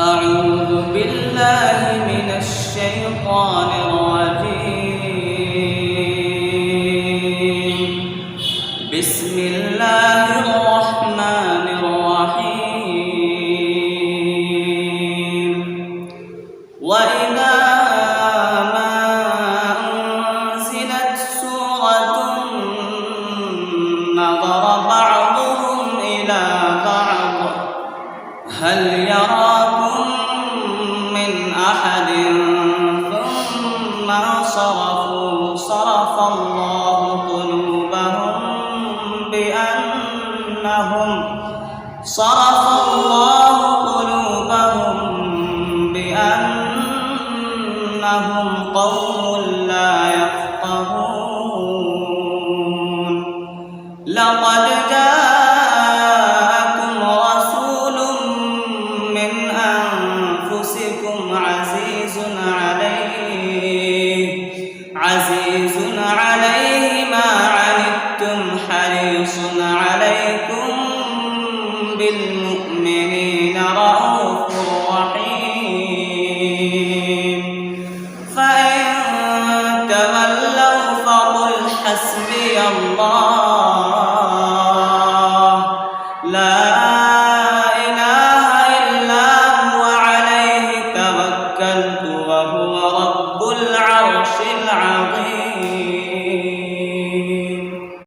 أعوذ بالله من الشيطان الرجيم. بسم الله الرحمن الرحيم. وإذا ما أنزلت سورة نظر بعضهم إلى بعض هل يراكم من أحد ثم صرف الله قلوبهم بأنهم قوم لا يفقهون. لقد جاءكم رسول من أنفسكم عزيز عليه ما عنتم حريص عليكم بالمؤمنين رءوف رحيم. فإن تولوا فقل حسبي الله